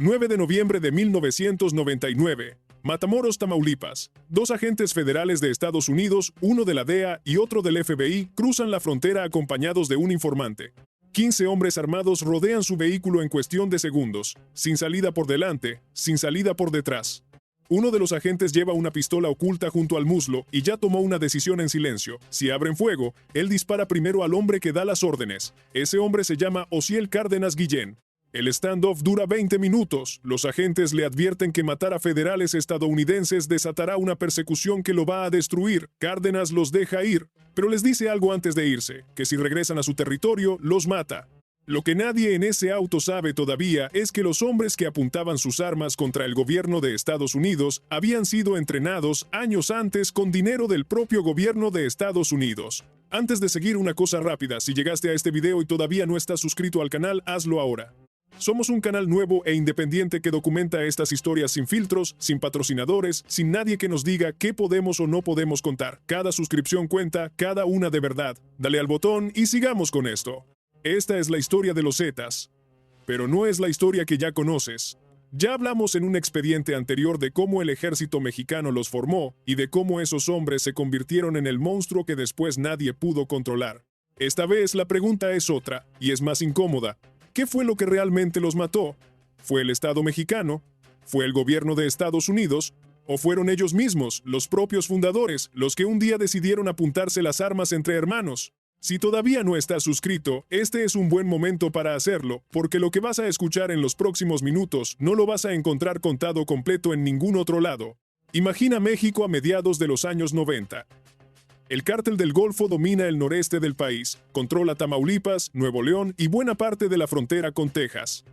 9 de noviembre de 1999. Matamoros, Tamaulipas. Dos agentes federales de Estados Unidos, uno de la DEA y otro del FBI, cruzan la frontera acompañados de un informante. 15 hombres armados rodean su vehículo en cuestión de segundos, sin salida por delante, sin salida por detrás. Uno de los agentes lleva una pistola oculta junto al muslo y ya tomó una decisión en silencio. Si abren fuego, él dispara primero al hombre que da las órdenes. Ese hombre se llama Osiel Cárdenas Guillén. El standoff dura 20 minutos. Los agentes le advierten que matar a federales estadounidenses desatará una persecución que lo va a destruir. Cárdenas los deja ir, pero les dice algo antes de irse, que si regresan a su territorio, los mata. Lo que nadie en ese auto sabe todavía es que los hombres que apuntaban sus armas contra el gobierno de Estados Unidos habían sido entrenados años antes con dinero del propio gobierno de Estados Unidos. Antes de seguir, una cosa rápida: si llegaste a este video y todavía no estás suscrito al canal, hazlo ahora. Somos un canal nuevo e independiente que documenta estas historias sin filtros, sin patrocinadores, sin nadie que nos diga qué podemos o no podemos contar. Cada suscripción cuenta, cada una de verdad. Dale al botón y sigamos con esto. Esta es la historia de los Zetas, pero no es la historia que ya conoces. Ya hablamos en un expediente anterior de cómo el ejército mexicano los formó y de cómo esos hombres se convirtieron en el monstruo que después nadie pudo controlar. Esta vez la pregunta es otra, y es más incómoda. ¿Qué fue lo que realmente los mató? ¿Fue el Estado mexicano? ¿Fue el gobierno de Estados Unidos? ¿O fueron ellos mismos, los propios fundadores, los que un día decidieron apuntarse las armas entre hermanos? Si todavía no estás suscrito, este es un buen momento para hacerlo, porque lo que vas a escuchar en los próximos minutos no lo vas a encontrar contado completo en ningún otro lado. Imagina México a mediados de los años 90. El Cártel del Golfo domina el noreste del país, controla Tamaulipas, Nuevo León y buena parte de la frontera con Texas.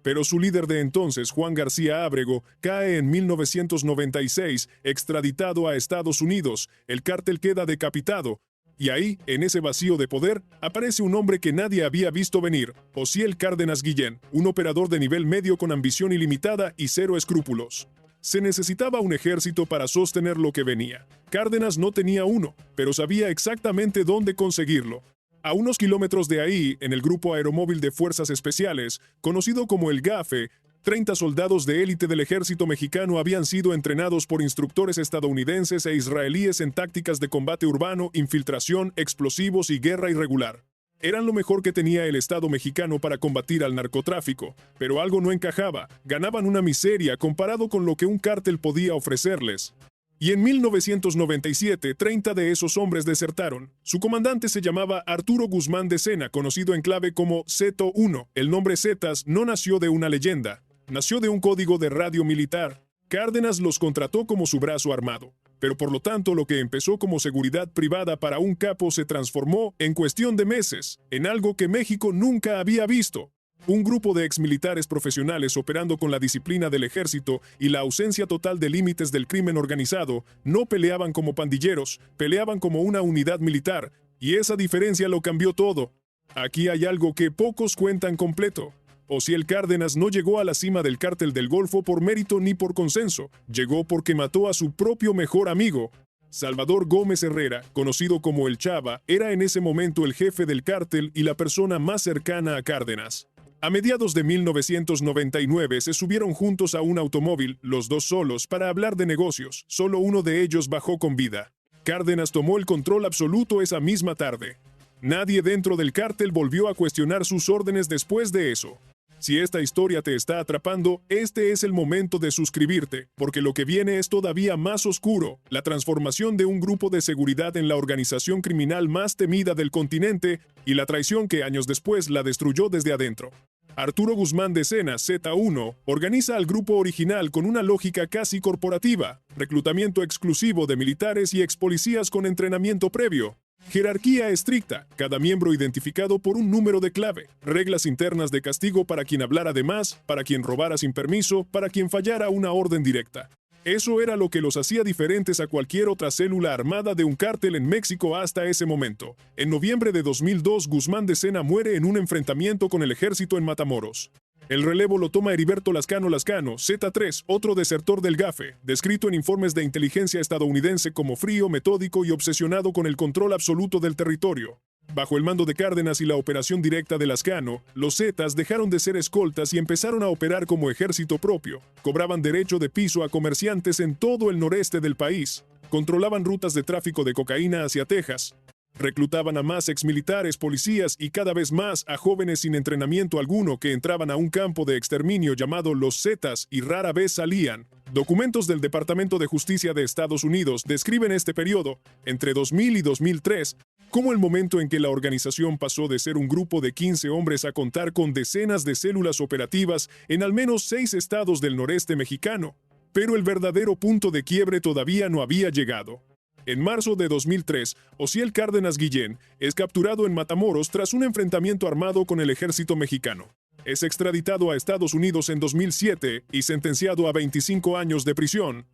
Pero su líder de entonces, Juan García Ábrego, cae en 1996, extraditado a Estados Unidos. El cártel queda decapitado. Y ahí, en ese vacío de poder, aparece un hombre que nadie había visto venir: Osiel Cárdenas Guillén, un operador de nivel medio con ambición ilimitada y cero escrúpulos. Se necesitaba un ejército para sostener lo que venía. Cárdenas no tenía uno, pero sabía exactamente dónde conseguirlo. A unos kilómetros de ahí, en el Grupo Aeromóvil de Fuerzas Especiales, conocido como el GAFE, 30 soldados de élite del ejército mexicano habían sido entrenados por instructores estadounidenses e israelíes en tácticas de combate urbano, infiltración, explosivos y guerra irregular. Eran lo mejor que tenía el Estado mexicano para combatir al narcotráfico, pero algo no encajaba. Ganaban una miseria comparado con lo que un cártel podía ofrecerles. Y en 1997, 30 de esos hombres desertaron. Su comandante se llamaba Arturo Guzmán de Sena, conocido en clave como Zeto 1. El nombre Zetas no nació de una leyenda, nació de un código de radio militar. Cárdenas los contrató como su brazo armado. Pero por lo tanto, lo que empezó como seguridad privada para un capo se transformó, en cuestión de meses, en algo que México nunca había visto. Un grupo de exmilitares profesionales operando con la disciplina del ejército y la ausencia total de límites del crimen organizado, no peleaban como pandilleros, peleaban como una unidad militar, y esa diferencia lo cambió todo. Aquí hay algo que pocos cuentan completo. Osiel Cárdenas no llegó a la cima del Cártel del Golfo por mérito ni por consenso, llegó porque mató a su propio mejor amigo. Salvador Gómez Herrera, conocido como El Chava, era en ese momento el jefe del cártel y la persona más cercana a Cárdenas. A mediados de 1999 se subieron juntos a un automóvil, los dos solos, para hablar de negocios. Solo uno de ellos bajó con vida. Cárdenas tomó el control absoluto esa misma tarde. Nadie dentro del cártel volvió a cuestionar sus órdenes después de eso. Si esta historia te está atrapando, este es el momento de suscribirte, porque lo que viene es todavía más oscuro: la transformación de un grupo de seguridad en la organización criminal más temida del continente y la traición que años después la destruyó desde adentro. Arturo Guzmán de Sena, Z1, organiza al grupo original con una lógica casi corporativa: reclutamiento exclusivo de militares y expolicías con entrenamiento previo. Jerarquía estricta, cada miembro identificado por un número de clave. Reglas internas de castigo para quien hablara de más, para quien robara sin permiso, para quien fallara una orden directa. Eso era lo que los hacía diferentes a cualquier otra célula armada de un cártel en México hasta ese momento. En noviembre de 2002, Guzmán de Sena muere en un enfrentamiento con el ejército en Matamoros. El relevo lo toma Heriberto Lascano, Z3, otro desertor del GAFE, descrito en informes de inteligencia estadounidense como frío, metódico y obsesionado con el control absoluto del territorio. Bajo el mando de Cárdenas y la operación directa de Lascano, los Zetas dejaron de ser escoltas y empezaron a operar como ejército propio. Cobraban derecho de piso a comerciantes en todo el noreste del país. Controlaban rutas de tráfico de cocaína hacia Texas. Reclutaban a más exmilitares, policías y cada vez más a jóvenes sin entrenamiento alguno que entraban a un campo de exterminio llamado Los Zetas y rara vez salían. Documentos del Departamento de Justicia de Estados Unidos describen este periodo, entre 2000 y 2003, como el momento en que la organización pasó de ser un grupo de 15 hombres a contar con decenas de células operativas en al menos 6 estados del noreste mexicano. Pero el verdadero punto de quiebre todavía no había llegado. En marzo de 2003, Osiel Cárdenas Guillén es capturado en Matamoros tras un enfrentamiento armado con el ejército mexicano. Es extraditado a Estados Unidos en 2007 y sentenciado a 25 años de prisión.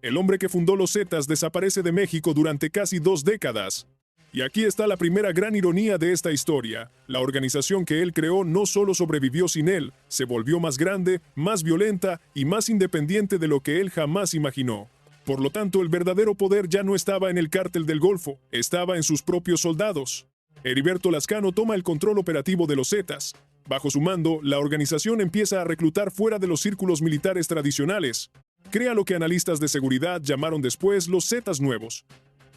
El hombre que fundó los Zetas desaparece de México durante casi 2 décadas. Y aquí está la primera gran ironía de esta historia. La organización que él creó no solo sobrevivió sin él, se volvió más grande, más violenta y más independiente de lo que él jamás imaginó. Por lo tanto, el verdadero poder ya no estaba en el Cártel del Golfo, estaba en sus propios soldados. Heriberto Lascano toma el control operativo de los Zetas. Bajo su mando, la organización empieza a reclutar fuera de los círculos militares tradicionales. Crea lo que analistas de seguridad llamaron después los Zetas nuevos.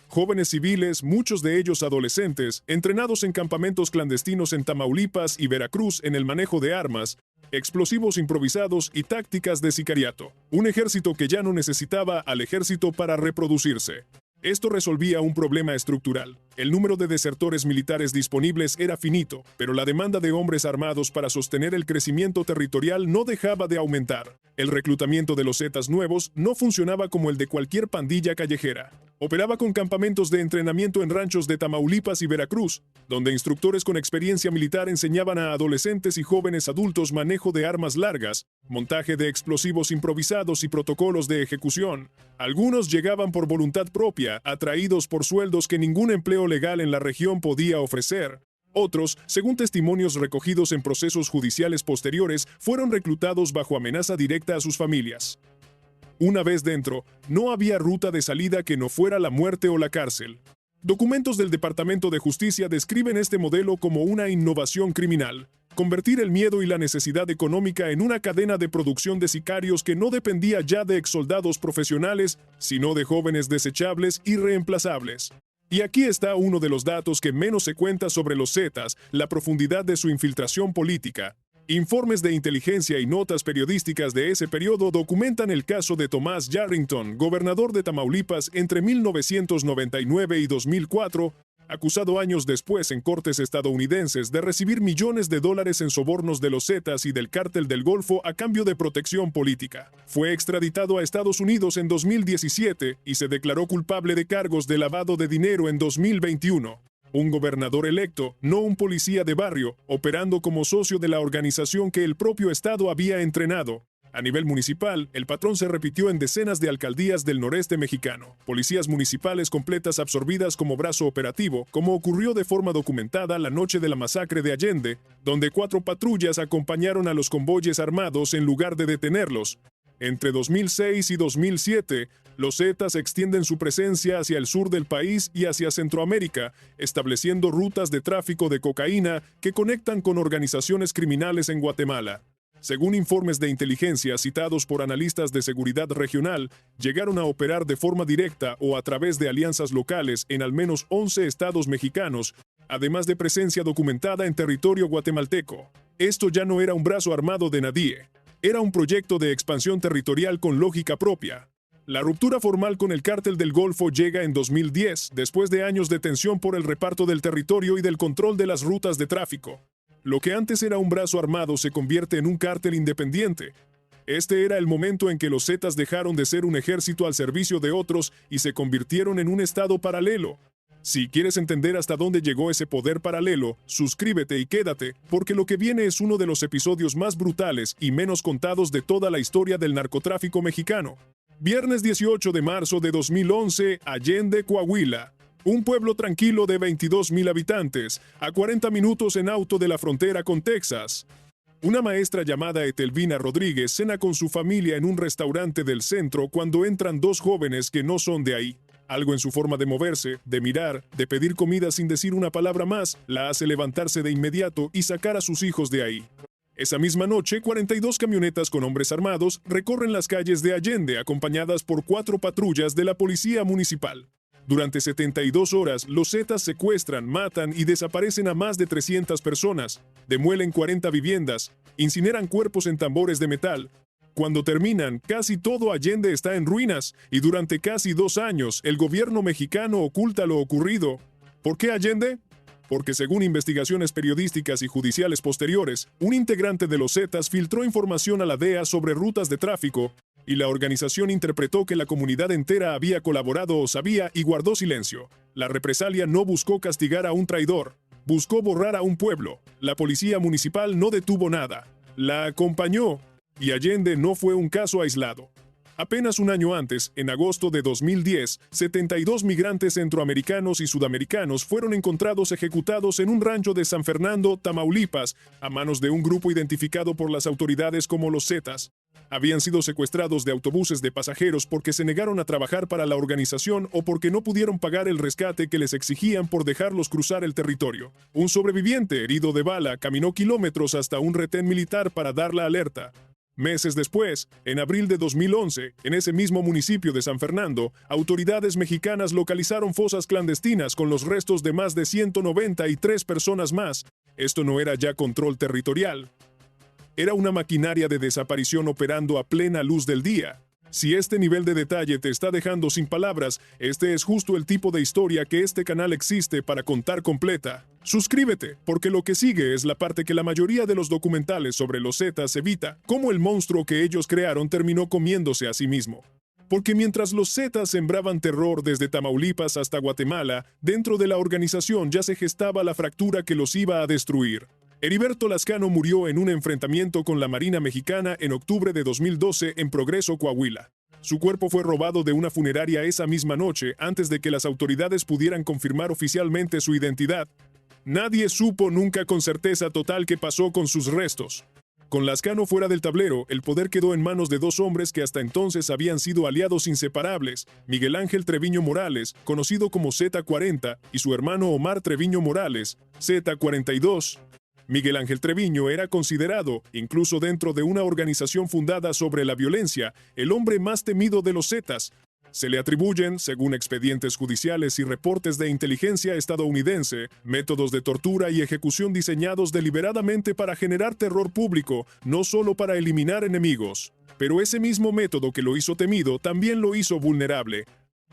Jóvenes civiles, muchos de ellos adolescentes, entrenados en campamentos clandestinos en Tamaulipas y Veracruz en el manejo de armas, explosivos improvisados y tácticas de sicariato. Un ejército que ya no necesitaba al ejército para reproducirse. Esto resolvía un problema estructural. El número de desertores militares disponibles era finito, pero la demanda de hombres armados para sostener el crecimiento territorial no dejaba de aumentar. El reclutamiento de los Zetas nuevos no funcionaba como el de cualquier pandilla callejera. Operaba con campamentos de entrenamiento en ranchos de Tamaulipas y Veracruz, donde instructores con experiencia militar enseñaban a adolescentes y jóvenes adultos manejo de armas largas, montaje de explosivos improvisados y protocolos de ejecución. Algunos llegaban por voluntad propia, atraídos por sueldos que ningún empleo legal en la región podía ofrecer. Otros, según testimonios recogidos en procesos judiciales posteriores, fueron reclutados bajo amenaza directa a sus familias. Una vez dentro, no había ruta de salida que no fuera la muerte o la cárcel. Documentos del Departamento de Justicia describen este modelo como una innovación criminal. Convertir el miedo y la necesidad económica en una cadena de producción de sicarios que no dependía ya de exsoldados profesionales, sino de jóvenes desechables y reemplazables. Y aquí está uno de los datos que menos se cuenta sobre los Zetas, la profundidad de su infiltración política. Informes de inteligencia y notas periodísticas de ese periodo documentan el caso de Tomás Yarrington, gobernador de Tamaulipas entre 1999 y 2004, acusado años después en cortes estadounidenses de recibir millones de dólares en sobornos de los Zetas y del Cártel del Golfo a cambio de protección política. Fue extraditado a Estados Unidos en 2017 y se declaró culpable de cargos de lavado de dinero en 2021. Un gobernador electo, no un policía de barrio, operando como socio de la organización que el propio Estado había entrenado. A nivel municipal, el patrón se repitió en decenas de alcaldías del noreste mexicano. Policías municipales completas absorbidas como brazo operativo, como ocurrió de forma documentada la noche de la masacre de Allende, donde 4 patrullas acompañaron a los convoyes armados en lugar de detenerlos. Entre 2006 y 2007, los Zetas extienden su presencia hacia el sur del país y hacia Centroamérica, estableciendo rutas de tráfico de cocaína que conectan con organizaciones criminales en Guatemala. Según informes de inteligencia citados por analistas de seguridad regional, llegaron a operar de forma directa o a través de alianzas locales en al menos 11 estados mexicanos, además de presencia documentada en territorio guatemalteco. Esto ya no era un brazo armado de nadie. Era un proyecto de expansión territorial con lógica propia. La ruptura formal con el Cártel del Golfo llega en 2010, después de años de tensión por el reparto del territorio y del control de las rutas de tráfico. Lo que antes era un brazo armado se convierte en un cártel independiente. Este era el momento en que los Zetas dejaron de ser un ejército al servicio de otros y se convirtieron en un estado paralelo. Si quieres entender hasta dónde llegó ese poder paralelo, suscríbete y quédate, porque lo que viene es uno de los episodios más brutales y menos contados de toda la historia del narcotráfico mexicano. Viernes 18 de marzo de 2011, Allende, Coahuila. Un pueblo tranquilo de 22,000 habitantes, a 40 minutos en auto de la frontera con Texas. Una maestra llamada Etelvina Rodríguez cena con su familia en un restaurante del centro cuando entran 2 jóvenes que no son de ahí. Algo en su forma de moverse, de mirar, de pedir comida sin decir una palabra más, la hace levantarse de inmediato y sacar a sus hijos de ahí. Esa misma noche, 42 camionetas con hombres armados recorren las calles de Allende acompañadas por 4 patrullas de la policía municipal. Durante 72 horas, los Zetas secuestran, matan y desaparecen a más de 300 personas, demuelen 40 viviendas, incineran cuerpos en tambores de metal. Cuando terminan, casi todo Allende está en ruinas y durante casi 2 años el gobierno mexicano oculta lo ocurrido. ¿Por qué Allende? Porque según investigaciones periodísticas y judiciales posteriores, un integrante de los Zetas filtró información a la DEA sobre rutas de tráfico y la organización interpretó que la comunidad entera había colaborado o sabía y guardó silencio. La represalia no buscó castigar a un traidor, buscó borrar a un pueblo. La policía municipal no detuvo nada, la acompañó. Y Allende no fue un caso aislado. Apenas un año antes, en agosto de 2010, 72 migrantes centroamericanos y sudamericanos fueron encontrados ejecutados en un rancho de San Fernando, Tamaulipas, a manos de un grupo identificado por las autoridades como los Zetas. Habían sido secuestrados de autobuses de pasajeros porque se negaron a trabajar para la organización o porque no pudieron pagar el rescate que les exigían por dejarlos cruzar el territorio. Un sobreviviente herido de bala caminó kilómetros hasta un retén militar para dar la alerta. Meses después, en abril de 2011, en ese mismo municipio de San Fernando, autoridades mexicanas localizaron fosas clandestinas con los restos de más de 193 personas más. Esto no era ya control territorial. Era una maquinaria de desaparición operando a plena luz del día. Si este nivel de detalle te está dejando sin palabras, este es justo el tipo de historia que este canal existe para contar completa. Suscríbete, porque lo que sigue es la parte que la mayoría de los documentales sobre los Zetas evita, cómo el monstruo que ellos crearon terminó comiéndose a sí mismo. Porque mientras los Zetas sembraban terror desde Tamaulipas hasta Guatemala, dentro de la organización ya se gestaba la fractura que los iba a destruir. Heriberto Lascano murió en un enfrentamiento con la Marina Mexicana en octubre de 2012 en Progreso, Coahuila. Su cuerpo fue robado de una funeraria esa misma noche antes de que las autoridades pudieran confirmar oficialmente su identidad. Nadie supo nunca con certeza total qué pasó con sus restos. Con Lascano fuera del tablero, el poder quedó en manos de 2 hombres que hasta entonces habían sido aliados inseparables, Miguel Ángel Treviño Morales, conocido como Z40, y su hermano Omar Treviño Morales, Z42. Miguel Ángel Treviño era considerado, incluso dentro de una organización fundada sobre la violencia, el hombre más temido de los Zetas. Se le atribuyen, según expedientes judiciales y reportes de inteligencia estadounidense, métodos de tortura y ejecución diseñados deliberadamente para generar terror público, no solo para eliminar enemigos. Pero ese mismo método que lo hizo temido también lo hizo vulnerable,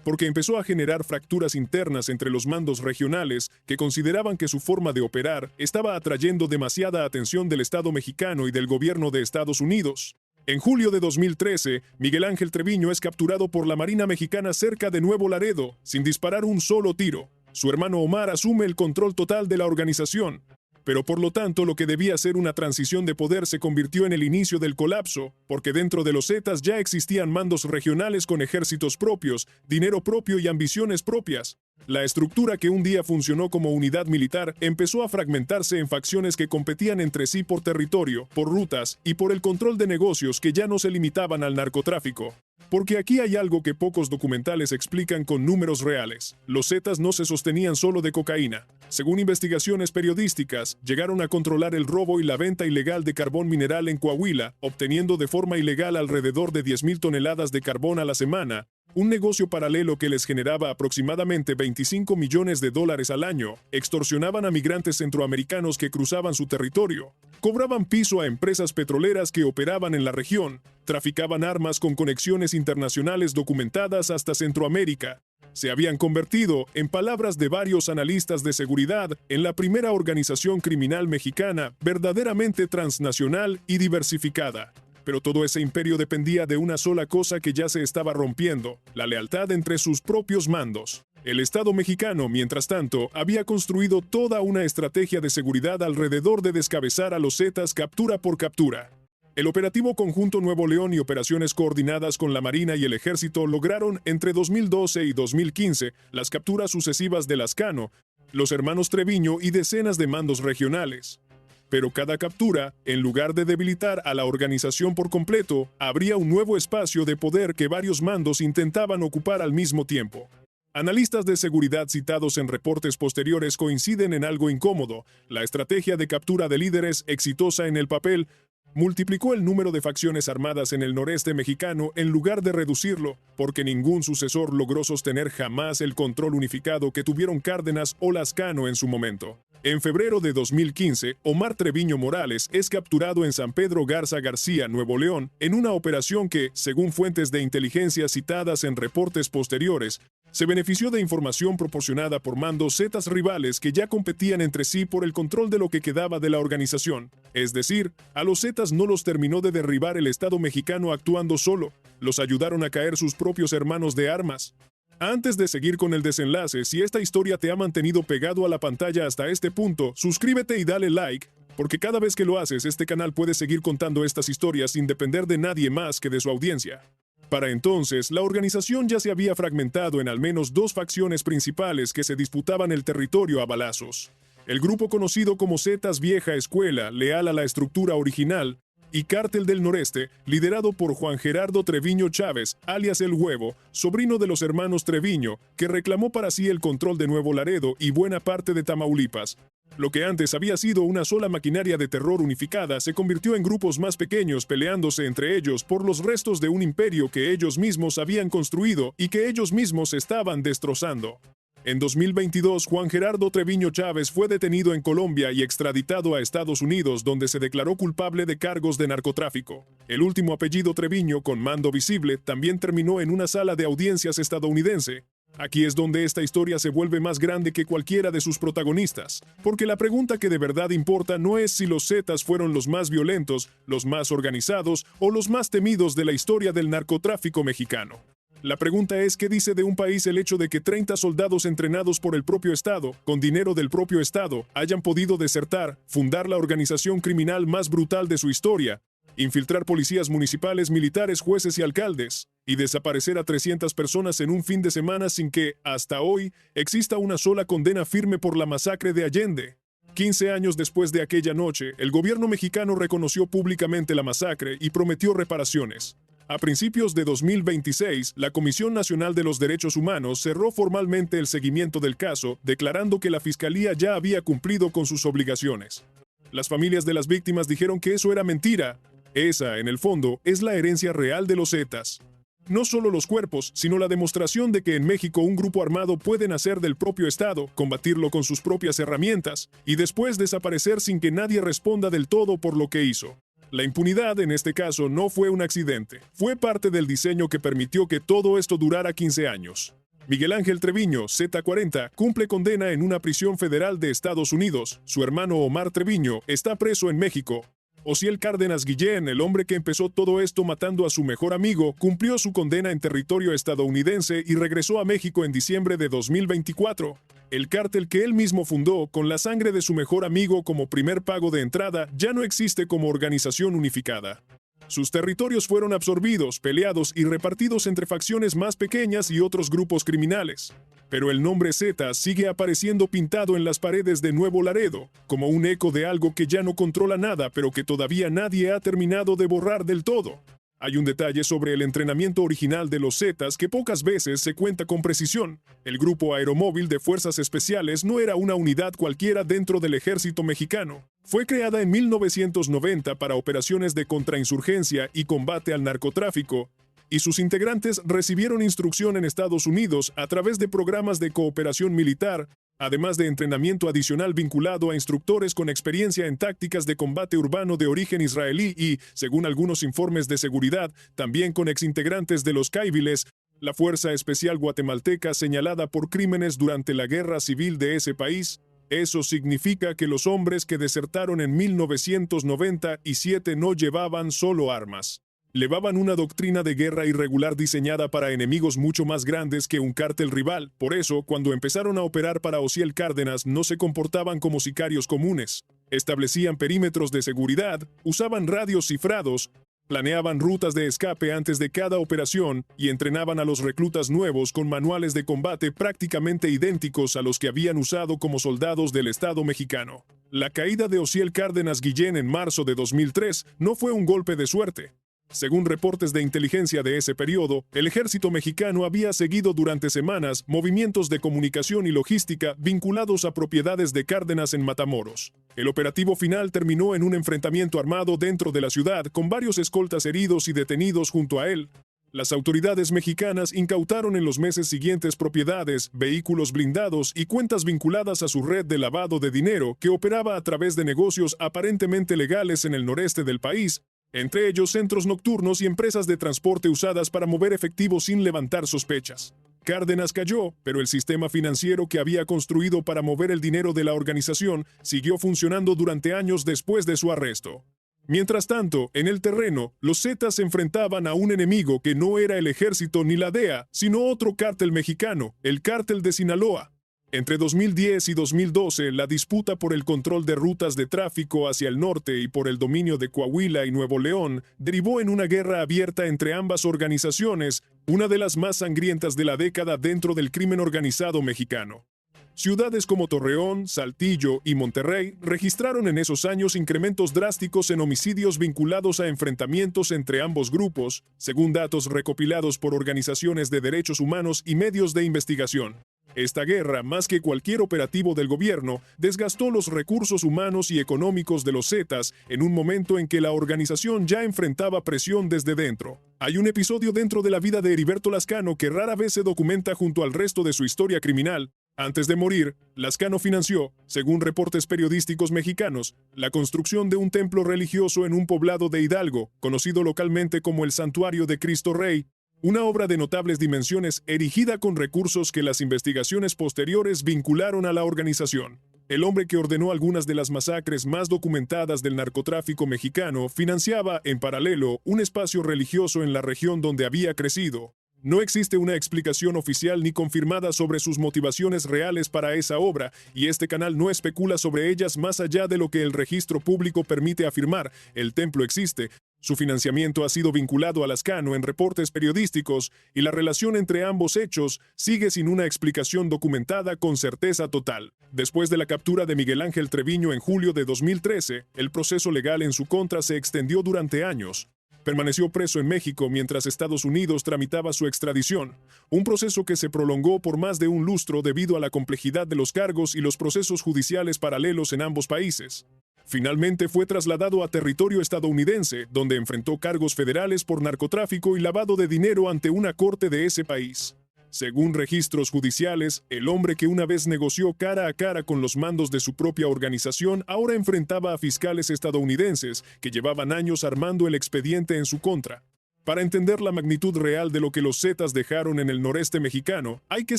porque empezó a generar fracturas internas entre los mandos regionales que consideraban que su forma de operar estaba atrayendo demasiada atención del Estado mexicano y del gobierno de Estados Unidos. En julio de 2013, Miguel Ángel Treviño es capturado por la Marina Mexicana cerca de Nuevo Laredo, sin disparar un solo tiro. Su hermano Omar asume el control total de la organización. Pero por lo tanto, lo que debía ser una transición de poder se convirtió en el inicio del colapso, porque dentro de los Zetas ya existían mandos regionales con ejércitos propios, dinero propio y ambiciones propias. La estructura que un día funcionó como unidad militar empezó a fragmentarse en facciones que competían entre sí por territorio, por rutas y por el control de negocios que ya no se limitaban al narcotráfico. Porque aquí hay algo que pocos documentales explican con números reales. Los Zetas no se sostenían solo de cocaína. Según investigaciones periodísticas, llegaron a controlar el robo y la venta ilegal de carbón mineral en Coahuila, obteniendo de forma ilegal alrededor de 10,000 toneladas de carbón a la semana, un negocio paralelo que les generaba aproximadamente $25 millones al año. Extorsionaban a migrantes centroamericanos que cruzaban su territorio. Cobraban piso a empresas petroleras que operaban en la región. Traficaban armas con conexiones internacionales documentadas hasta Centroamérica. Se habían convertido, en palabras de varios analistas de seguridad, en la primera organización criminal mexicana verdaderamente transnacional y diversificada. Pero todo ese imperio dependía de una sola cosa que ya se estaba rompiendo: la lealtad entre sus propios mandos. El Estado mexicano, mientras tanto, había construido toda una estrategia de seguridad alrededor de descabezar a los Zetas captura por captura. El Operativo Conjunto Nuevo León y operaciones coordinadas con la Marina y el Ejército lograron, entre 2012 y 2015, las capturas sucesivas de Lascano, los hermanos Treviño y decenas de mandos regionales. Pero cada captura, en lugar de debilitar a la organización por completo, abría un nuevo espacio de poder que varios mandos intentaban ocupar al mismo tiempo. Analistas de seguridad citados en reportes posteriores coinciden en algo incómodo. La estrategia de captura de líderes, exitosa en el papel, multiplicó el número de facciones armadas en el noreste mexicano en lugar de reducirlo, porque ningún sucesor logró sostener jamás el control unificado que tuvieron Cárdenas o Lascano en su momento. En febrero de 2015, Omar Treviño Morales es capturado en San Pedro Garza García, Nuevo León, en una operación que, según fuentes de inteligencia citadas en reportes posteriores, se benefició de información proporcionada por mandos zetas rivales que ya competían entre sí por el control de lo que quedaba de la organización. Es decir, a los zetas no los terminó de derribar el Estado mexicano actuando solo, los ayudaron a caer sus propios hermanos de armas. Antes de seguir con el desenlace, si esta historia te ha mantenido pegado a la pantalla hasta este punto, suscríbete y dale like, porque cada vez que lo haces, este canal puede seguir contando estas historias sin depender de nadie más que de su audiencia. Para entonces, la organización ya se había fragmentado en al menos dos facciones principales que se disputaban el territorio a balazos. El grupo conocido como Zetas Vieja Escuela, leal a la estructura original, y Cártel del Noreste, liderado por Juan Gerardo Treviño Chávez, alias El Huevo, sobrino de los hermanos Treviño, que reclamó para sí el control de Nuevo Laredo y buena parte de Tamaulipas. Lo que antes había sido una sola maquinaria de terror unificada se convirtió en grupos más pequeños peleándose entre ellos por los restos de un imperio que ellos mismos habían construido y que ellos mismos estaban destrozando. En 2022, Juan Gerardo Treviño Chávez fue detenido en Colombia y extraditado a Estados Unidos, donde se declaró culpable de cargos de narcotráfico. El último apellido Treviño, con mando visible, también terminó en una sala de audiencias estadounidense. Aquí es donde esta historia se vuelve más grande que cualquiera de sus protagonistas, porque la pregunta que de verdad importa no es si los Zetas fueron los más violentos, los más organizados o los más temidos de la historia del narcotráfico mexicano. La pregunta es qué dice de un país el hecho de que 30 soldados entrenados por el propio Estado, con dinero del propio Estado, hayan podido desertar, fundar la organización criminal más brutal de su historia, infiltrar policías municipales, militares, jueces y alcaldes, y desaparecer a 300 personas en un fin de semana sin que, hasta hoy, exista una sola condena firme por la masacre de Allende. 15 años después de aquella noche, el gobierno mexicano reconoció públicamente la masacre y prometió reparaciones. A principios de 2026, la Comisión Nacional de los Derechos Humanos cerró formalmente el seguimiento del caso, declarando que la Fiscalía ya había cumplido con sus obligaciones. Las familias de las víctimas dijeron que eso era mentira. Esa, en el fondo, es la herencia real de los Zetas. No solo los cuerpos, sino la demostración de que en México un grupo armado puede nacer del propio Estado, combatirlo con sus propias herramientas, y después desaparecer sin que nadie responda del todo por lo que hizo. La impunidad, en este caso, no fue un accidente. Fue parte del diseño que permitió que todo esto durara 15 años. Miguel Ángel Treviño, Z40, cumple condena en una prisión federal de Estados Unidos. Su hermano Omar Treviño está preso en México. Osiel Cárdenas Guillén, el hombre que empezó todo esto matando a su mejor amigo, cumplió su condena en territorio estadounidense y regresó a México en diciembre de 2024. El cártel que él mismo fundó, con la sangre de su mejor amigo como primer pago de entrada, ya no existe como organización unificada. Sus territorios fueron absorbidos, peleados y repartidos entre facciones más pequeñas y otros grupos criminales. Pero el nombre Z sigue apareciendo pintado en las paredes de Nuevo Laredo, como un eco de algo que ya no controla nada, pero que todavía nadie ha terminado de borrar del todo. Hay un detalle sobre el entrenamiento original de los Zetas que pocas veces se cuenta con precisión. El Grupo Aeromóvil de Fuerzas Especiales no era una unidad cualquiera dentro del ejército mexicano. Fue creada en 1990 para operaciones de contrainsurgencia y combate al narcotráfico, y sus integrantes recibieron instrucción en Estados Unidos a través de programas de cooperación militar, además de entrenamiento adicional vinculado a instructores con experiencia en tácticas de combate urbano de origen israelí y, según algunos informes de seguridad, también con exintegrantes de los Caiviles, la Fuerza Especial Guatemalteca señalada por crímenes durante la guerra civil de ese país. Eso significa que los hombres que desertaron en 1997 no llevaban solo armas. Llevaban una doctrina de guerra irregular diseñada para enemigos mucho más grandes que un cártel rival. Por eso, cuando empezaron a operar para Osiel Cárdenas, no se comportaban como sicarios comunes. Establecían perímetros de seguridad, usaban radios cifrados, planeaban rutas de escape antes de cada operación y entrenaban a los reclutas nuevos con manuales de combate prácticamente idénticos a los que habían usado como soldados del Estado mexicano. La caída de Osiel Cárdenas Guillén en marzo de 2003 no fue un golpe de suerte. Según reportes de inteligencia de ese periodo, el ejército mexicano había seguido durante semanas movimientos de comunicación y logística vinculados a propiedades de Cárdenas en Matamoros. El operativo final terminó en un enfrentamiento armado dentro de la ciudad con varios escoltas heridos y detenidos junto a él. Las autoridades mexicanas incautaron en los meses siguientes propiedades, vehículos blindados y cuentas vinculadas a su red de lavado de dinero que operaba a través de negocios aparentemente legales en el noreste del país, entre ellos centros nocturnos y empresas de transporte usadas para mover efectivo sin levantar sospechas. Cárdenas cayó, pero el sistema financiero que había construido para mover el dinero de la organización siguió funcionando durante años después de su arresto. Mientras tanto, en el terreno, los Zetas se enfrentaban a un enemigo que no era el ejército ni la DEA, sino otro cártel mexicano, el Cártel de Sinaloa. Entre 2010 y 2012, la disputa por el control de rutas de tráfico hacia el norte y por el dominio de Coahuila y Nuevo León derivó en una guerra abierta entre ambas organizaciones, una de las más sangrientas de la década dentro del crimen organizado mexicano. Ciudades como Torreón, Saltillo y Monterrey registraron en esos años incrementos drásticos en homicidios vinculados a enfrentamientos entre ambos grupos, según datos recopilados por organizaciones de derechos humanos y medios de investigación. Esta guerra, más que cualquier operativo del gobierno, desgastó los recursos humanos y económicos de los Zetas en un momento en que la organización ya enfrentaba presión desde dentro. Hay un episodio dentro de la vida de Heriberto Lascano que rara vez se documenta junto al resto de su historia criminal. Antes de morir, Lascano financió, según reportes periodísticos mexicanos, la construcción de un templo religioso en un poblado de Hidalgo, conocido localmente como el Santuario de Cristo Rey, una obra de notables dimensiones erigida con recursos que las investigaciones posteriores vincularon a la organización. El hombre que ordenó algunas de las masacres más documentadas del narcotráfico mexicano financiaba, en paralelo, un espacio religioso en la región donde había crecido. No existe una explicación oficial ni confirmada sobre sus motivaciones reales para esa obra, y este canal no especula sobre ellas más allá de lo que el registro público permite afirmar. El templo existe. Su financiamiento ha sido vinculado a Lascano en reportes periodísticos, y la relación entre ambos hechos sigue sin una explicación documentada con certeza total. Después de la captura de Miguel Ángel Treviño en julio de 2013, el proceso legal en su contra se extendió durante años. Permaneció preso en México mientras Estados Unidos tramitaba su extradición, un proceso que se prolongó por más de un lustro debido a la complejidad de los cargos y los procesos judiciales paralelos en ambos países. Finalmente fue trasladado a territorio estadounidense, donde enfrentó cargos federales por narcotráfico y lavado de dinero ante una corte de ese país. Según registros judiciales, el hombre que una vez negoció cara a cara con los mandos de su propia organización ahora enfrentaba a fiscales estadounidenses que llevaban años armando el expediente en su contra. Para entender la magnitud real de lo que los Zetas dejaron en el noreste mexicano, hay que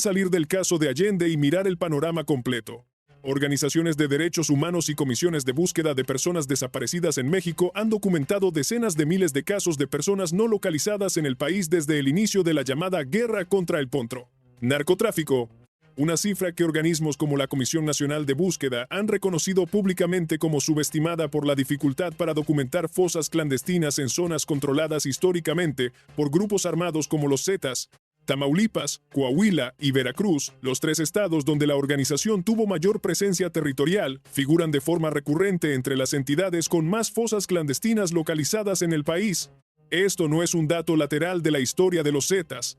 salir del caso de Allende y mirar el panorama completo. Organizaciones de derechos humanos y comisiones de búsqueda de personas desaparecidas en México han documentado decenas de miles de casos de personas no localizadas en el país desde el inicio de la llamada Guerra contra el Pontro. Narcotráfico, una cifra que organismos como la Comisión Nacional de Búsqueda han reconocido públicamente como subestimada por la dificultad para documentar fosas clandestinas en zonas controladas históricamente por grupos armados como los Zetas. Tamaulipas, Coahuila y Veracruz, los tres estados donde la organización tuvo mayor presencia territorial, figuran de forma recurrente entre las entidades con más fosas clandestinas localizadas en el país. Esto no es un dato lateral de la historia de los Zetas.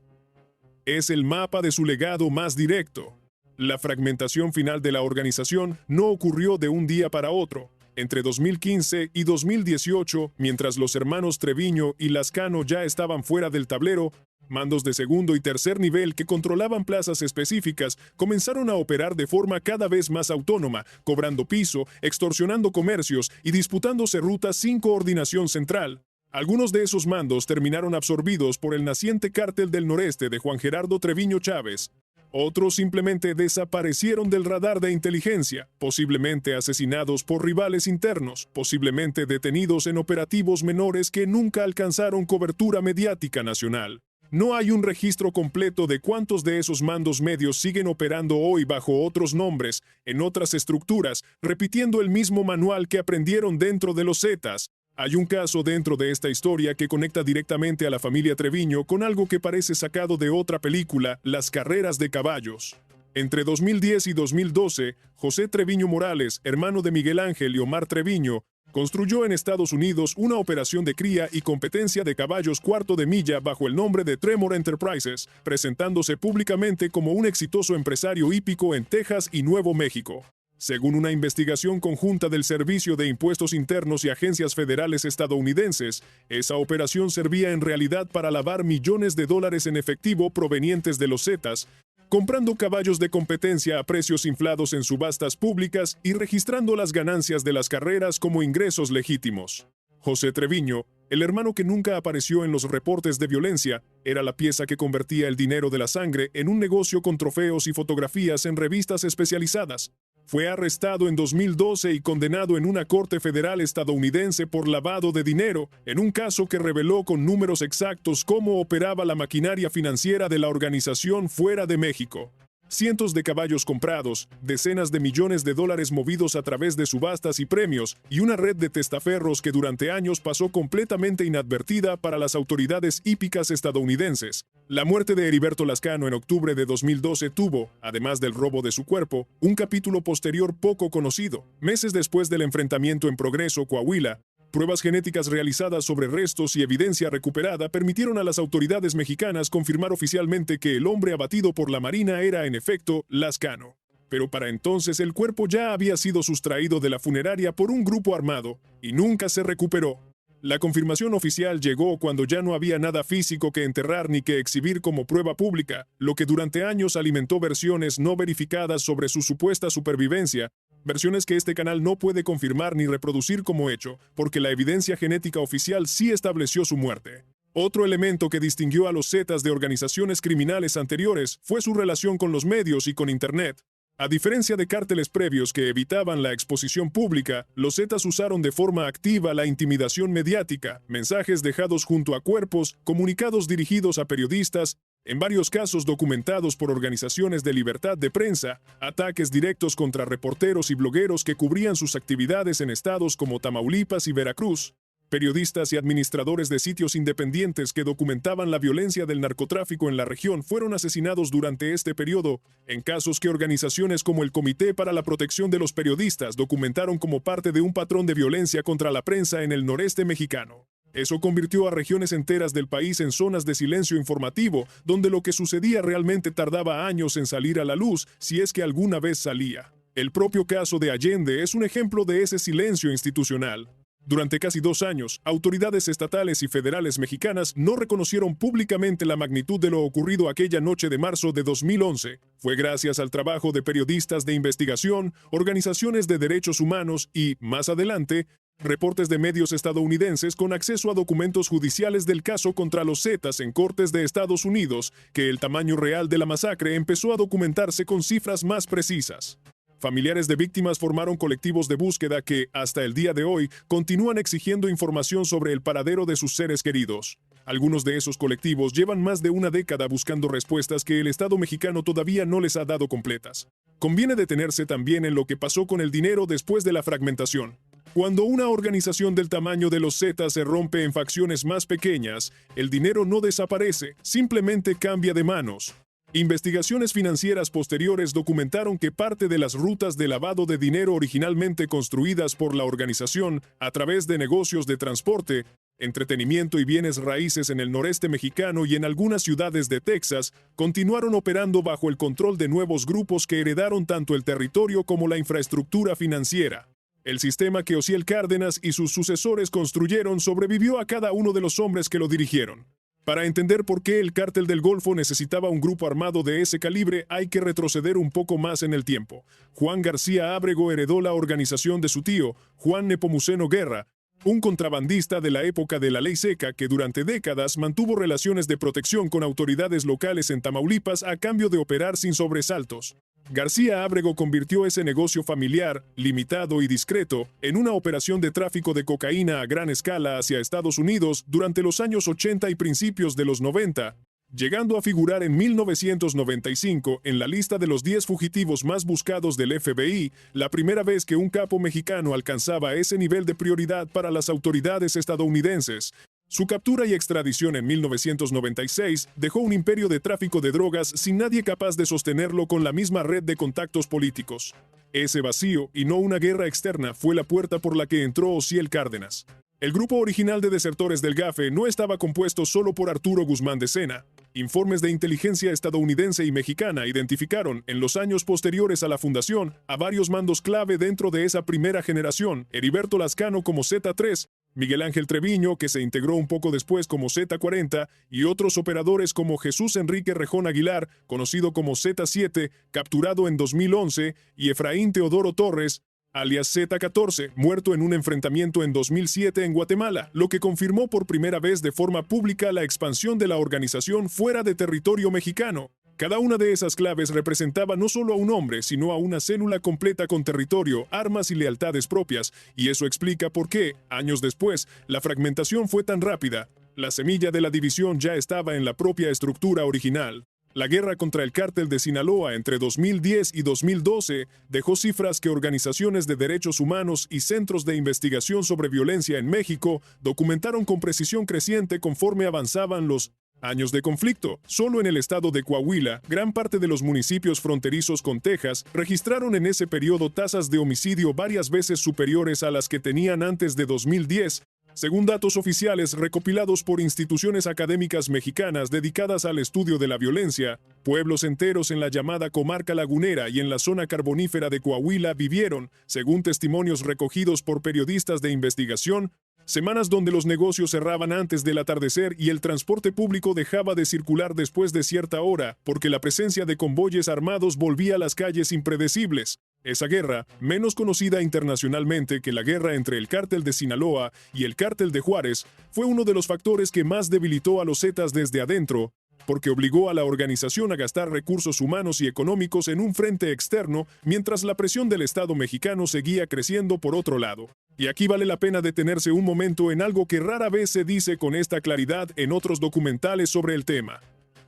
Es el mapa de su legado más directo. La fragmentación final de la organización no ocurrió de un día para otro. Entre 2015 y 2018, mientras los hermanos Treviño y Lascano ya estaban fuera del tablero, mandos de segundo y tercer nivel que controlaban plazas específicas comenzaron a operar de forma cada vez más autónoma, cobrando piso, extorsionando comercios y disputándose rutas sin coordinación central. Algunos de esos mandos terminaron absorbidos por el naciente cártel del noreste de Juan Gerardo Treviño Chávez. Otros simplemente desaparecieron del radar de inteligencia, posiblemente asesinados por rivales internos, posiblemente detenidos en operativos menores que nunca alcanzaron cobertura mediática nacional. No hay un registro completo de cuántos de esos mandos medios siguen operando hoy bajo otros nombres, en otras estructuras, repitiendo el mismo manual que aprendieron dentro de los Zetas. Hay un caso dentro de esta historia que conecta directamente a la familia Treviño con algo que parece sacado de otra película, Las carreras de caballos. Entre 2010 y 2012, José Treviño Morales, hermano de Miguel Ángel y Omar Treviño, Construyó en Estados Unidos una operación de cría y competencia de caballos cuarto de milla bajo el nombre de Tremor Enterprises, presentándose públicamente como un exitoso empresario hípico en Texas y Nuevo México. Según una investigación conjunta del Servicio de Impuestos Internos y agencias federales estadounidenses, esa operación servía en realidad para lavar millones de dólares en efectivo provenientes de los Zetas, comprando caballos de competencia a precios inflados en subastas públicas y registrando las ganancias de las carreras como ingresos legítimos. José Treviño, el hermano que nunca apareció en los reportes de violencia, era la pieza que convertía el dinero de la sangre en un negocio con trofeos y fotografías en revistas especializadas. Fue arrestado en 2012 y condenado en una corte federal estadounidense por lavado de dinero, en un caso que reveló con números exactos cómo operaba la maquinaria financiera de la organización fuera de México. Cientos de caballos comprados, decenas de millones de dólares movidos a través de subastas y premios, y una red de testaferros que durante años pasó completamente inadvertida para las autoridades hípicas estadounidenses. La muerte de Heriberto Lascano en octubre de 2012 tuvo, además del robo de su cuerpo, un capítulo posterior poco conocido. Meses después del enfrentamiento en Progreso, Coahuila, pruebas genéticas realizadas sobre restos y evidencia recuperada permitieron a las autoridades mexicanas confirmar oficialmente que el hombre abatido por la Marina era en efecto Lascano. Pero para entonces el cuerpo ya había sido sustraído de la funeraria por un grupo armado y nunca se recuperó. La confirmación oficial llegó cuando ya no había nada físico que enterrar ni que exhibir como prueba pública, lo que durante años alimentó versiones no verificadas sobre su supuesta supervivencia, versiones que este canal no puede confirmar ni reproducir como hecho, porque la evidencia genética oficial sí estableció su muerte. Otro elemento que distinguió a los Zetas de organizaciones criminales anteriores fue su relación con los medios y con Internet. A diferencia de cárteles previos que evitaban la exposición pública, los Zetas usaron de forma activa la intimidación mediática, mensajes dejados junto a cuerpos, comunicados dirigidos a periodistas, en varios casos documentados por organizaciones de libertad de prensa, ataques directos contra reporteros y blogueros que cubrían sus actividades en estados como Tamaulipas y Veracruz, periodistas y administradores de sitios independientes que documentaban la violencia del narcotráfico en la región fueron asesinados durante este periodo, en casos que organizaciones como el Comité para la Protección de los Periodistas documentaron como parte de un patrón de violencia contra la prensa en el noreste mexicano. Eso convirtió a regiones enteras del país en zonas de silencio informativo, donde lo que sucedía realmente tardaba años en salir a la luz, si es que alguna vez salía. El propio caso de Allende es un ejemplo de ese silencio institucional. Durante casi 2 años, autoridades estatales y federales mexicanas no reconocieron públicamente la magnitud de lo ocurrido aquella noche de marzo de 2011. Fue gracias al trabajo de periodistas de investigación, organizaciones de derechos humanos y, más adelante, reportes de medios estadounidenses con acceso a documentos judiciales del caso contra los Zetas en cortes de Estados Unidos, que el tamaño real de la masacre empezó a documentarse con cifras más precisas. Familiares de víctimas formaron colectivos de búsqueda que, hasta el día de hoy, continúan exigiendo información sobre el paradero de sus seres queridos. Algunos de esos colectivos llevan más de una década buscando respuestas que el Estado mexicano todavía no les ha dado completas. Conviene detenerse también en lo que pasó con el dinero después de la fragmentación. Cuando una organización del tamaño de los Zetas se rompe en facciones más pequeñas, el dinero no desaparece, simplemente cambia de manos. Investigaciones financieras posteriores documentaron que parte de las rutas de lavado de dinero originalmente construidas por la organización a través de negocios de transporte, entretenimiento y bienes raíces en el noreste mexicano y en algunas ciudades de Texas, continuaron operando bajo el control de nuevos grupos que heredaron tanto el territorio como la infraestructura financiera. El sistema que Osiel Cárdenas y sus sucesores construyeron sobrevivió a cada uno de los hombres que lo dirigieron. Para entender por qué el Cártel del Golfo necesitaba un grupo armado de ese calibre, hay que retroceder un poco más en el tiempo. Juan García Ábrego heredó la organización de su tío, Juan Nepomuceno Guerra, un contrabandista de la época de la Ley Seca que durante décadas mantuvo relaciones de protección con autoridades locales en Tamaulipas a cambio de operar sin sobresaltos. García Ábrego convirtió ese negocio familiar, limitado y discreto, en una operación de tráfico de cocaína a gran escala hacia Estados Unidos durante los años 80 y principios de los 90, llegando a figurar en 1995 en la lista de los 10 fugitivos más buscados del FBI, la primera vez que un capo mexicano alcanzaba ese nivel de prioridad para las autoridades estadounidenses. Su captura y extradición en 1996 dejó un imperio de tráfico de drogas sin nadie capaz de sostenerlo con la misma red de contactos políticos. Ese vacío, y no una guerra externa, fue la puerta por la que entró Osiel Cárdenas. El grupo original de desertores del GAFE no estaba compuesto solo por Arturo Guzmán de Sena. Informes de inteligencia estadounidense y mexicana identificaron, en los años posteriores a la fundación, a varios mandos clave dentro de esa primera generación: Heriberto Lascano como Z3, Miguel Ángel Treviño, que se integró un poco después como Z40, y otros operadores como Jesús Enrique Rejón Aguilar, conocido como Z7, capturado en 2011, y Efraín Teodoro Torres, alias Z14, muerto en un enfrentamiento en 2007 en Guatemala, lo que confirmó por primera vez de forma pública la expansión de la organización fuera de territorio mexicano. Cada una de esas claves representaba no solo a un hombre, sino a una célula completa con territorio, armas y lealtades propias, y eso explica por qué, años después, la fragmentación fue tan rápida. La semilla de la división ya estaba en la propia estructura original. La guerra contra el cártel de Sinaloa entre 2010 y 2012 dejó cifras que organizaciones de derechos humanos y centros de investigación sobre violencia en México documentaron con precisión creciente conforme avanzaban los años de conflicto. Solo en el estado de Coahuila, gran parte de los municipios fronterizos con Texas registraron en ese periodo tasas de homicidio varias veces superiores a las que tenían antes de 2010, según datos oficiales recopilados por instituciones académicas mexicanas dedicadas al estudio de la violencia. Pueblos enteros en la llamada comarca lagunera y en la zona carbonífera de Coahuila vivieron, según testimonios recogidos por periodistas de investigación, semanas donde los negocios cerraban antes del atardecer y el transporte público dejaba de circular después de cierta hora, porque la presencia de convoyes armados volvía a las calles impredecibles. Esa guerra, menos conocida internacionalmente que la guerra entre el cártel de Sinaloa y el cártel de Juárez, fue uno de los factores que más debilitó a los Zetas desde adentro, porque obligó a la organización a gastar recursos humanos y económicos en un frente externo, mientras la presión del Estado mexicano seguía creciendo por otro lado. Y aquí vale la pena detenerse un momento en algo que rara vez se dice con esta claridad en otros documentales sobre el tema.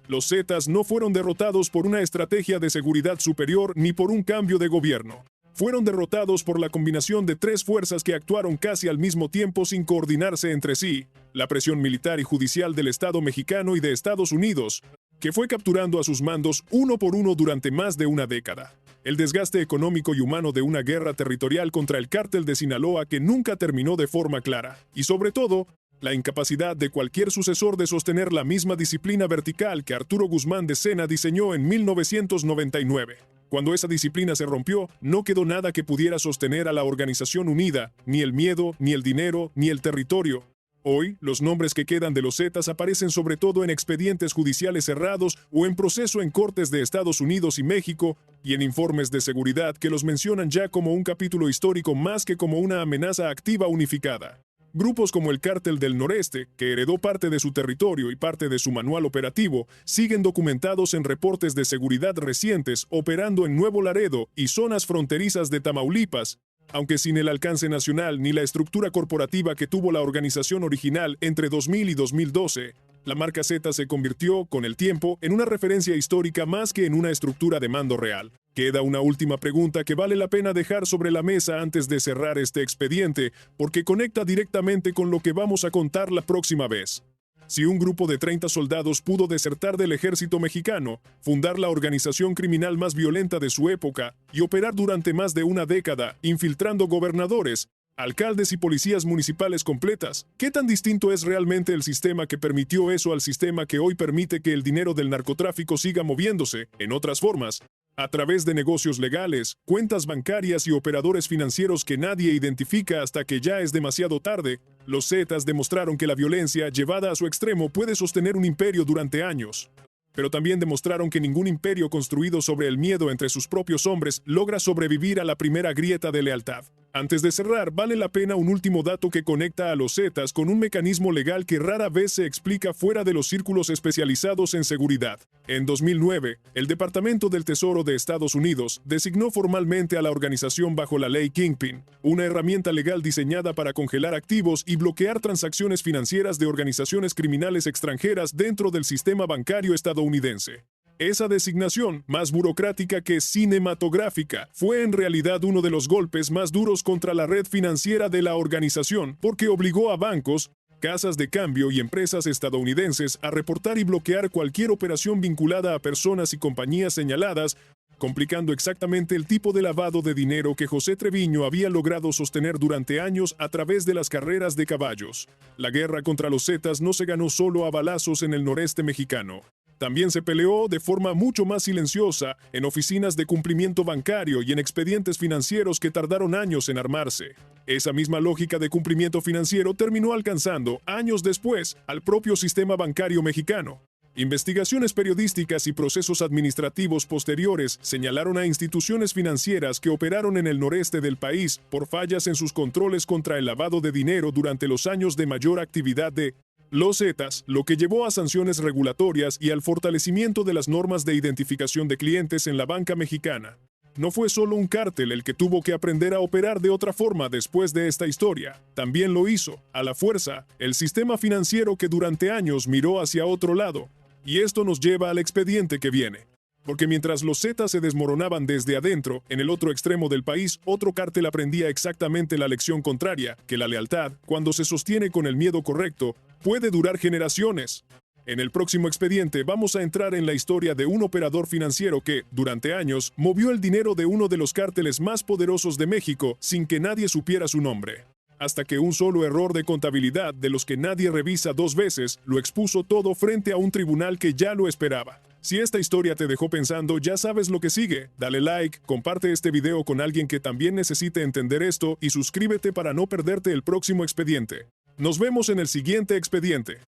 Los Zetas no fueron derrotados por una estrategia de seguridad superior ni por un cambio de gobierno. Fueron derrotados por la combinación de tres fuerzas que actuaron casi al mismo tiempo sin coordinarse entre sí: la presión militar y judicial del Estado mexicano y de Estados Unidos, que fue capturando a sus mandos uno por uno durante más de una década. El desgaste económico y humano de una guerra territorial contra el cártel de Sinaloa que nunca terminó de forma clara. Y sobre todo, la incapacidad de cualquier sucesor de sostener la misma disciplina vertical que Arturo Guzmán de Sena diseñó en 1999. Cuando esa disciplina se rompió, no quedó nada que pudiera sostener a la organización unida, ni el miedo, ni el dinero, ni el territorio. Hoy, los nombres que quedan de los Zetas aparecen sobre todo en expedientes judiciales cerrados o en proceso en cortes de Estados Unidos y México, y en informes de seguridad que los mencionan ya como un capítulo histórico más que como una amenaza activa unificada. Grupos como el Cártel del Noreste, que heredó parte de su territorio y parte de su manual operativo, siguen documentados en reportes de seguridad recientes operando en Nuevo Laredo y zonas fronterizas de Tamaulipas, aunque sin el alcance nacional ni la estructura corporativa que tuvo la organización original entre 2000 y 2012. La marca Z se convirtió, con el tiempo, en una referencia histórica más que en una estructura de mando real. Queda una última pregunta que vale la pena dejar sobre la mesa antes de cerrar este expediente, porque conecta directamente con lo que vamos a contar la próxima vez. Si un grupo de 30 soldados pudo desertar del ejército mexicano, fundar la organización criminal más violenta de su época y operar durante más de una década, infiltrando gobernadores, alcaldes y policías municipales completas, ¿qué tan distinto es realmente el sistema que permitió eso al sistema que hoy permite que el dinero del narcotráfico siga moviéndose, en otras formas, a través de negocios legales, cuentas bancarias y operadores financieros que nadie identifica hasta que ya es demasiado tarde? Los Zetas demostraron que la violencia, llevada a su extremo, puede sostener un imperio durante años. Pero también demostraron que ningún imperio construido sobre el miedo entre sus propios hombres logra sobrevivir a la primera grieta de lealtad. Antes de cerrar, vale la pena un último dato que conecta a los Zetas con un mecanismo legal que rara vez se explica fuera de los círculos especializados en seguridad. En 2009, el Departamento del Tesoro de Estados Unidos designó formalmente a la organización bajo la ley Kingpin, una herramienta legal diseñada para congelar activos y bloquear transacciones financieras de organizaciones criminales extranjeras dentro del sistema bancario estadounidense. Esa designación, más burocrática que cinematográfica, fue en realidad uno de los golpes más duros contra la red financiera de la organización, porque obligó a bancos, casas de cambio y empresas estadounidenses a reportar y bloquear cualquier operación vinculada a personas y compañías señaladas complicando exactamente el tipo de lavado de dinero que José Treviño había logrado sostener durante años a través de las carreras de caballos. La guerra contra los Zetas no se ganó solo a balazos en el noreste mexicano. También se peleó de forma mucho más silenciosa en oficinas de cumplimiento bancario y en expedientes financieros que tardaron años en armarse. Esa misma lógica de cumplimiento financiero terminó alcanzando, años después, al propio sistema bancario mexicano. Investigaciones periodísticas y procesos administrativos posteriores señalaron a instituciones financieras que operaron en el noreste del país por fallas en sus controles contra el lavado de dinero durante los años de mayor actividad de los Zetas, lo que llevó a sanciones regulatorias y al fortalecimiento de las normas de identificación de clientes en la banca mexicana. No fue solo un cártel el que tuvo que aprender a operar de otra forma después de esta historia. También lo hizo, a la fuerza, el sistema financiero que durante años miró hacia otro lado. Y esto nos lleva al expediente que viene. Porque mientras los Zetas se desmoronaban desde adentro, en el otro extremo del país, otro cártel aprendía exactamente la lección contraria, que la lealtad, cuando se sostiene con el miedo correcto, puede durar generaciones. En el próximo expediente vamos a entrar en la historia de un operador financiero que, durante años, movió el dinero de uno de los cárteles más poderosos de México sin que nadie supiera su nombre. Hasta que un solo error de contabilidad de los que nadie revisa dos veces lo expuso todo frente a un tribunal que ya lo esperaba. Si esta historia te dejó pensando, ya sabes lo que sigue. Dale like, comparte este video con alguien que también necesite entender esto y suscríbete para no perderte el próximo expediente. Nos vemos en el siguiente expediente.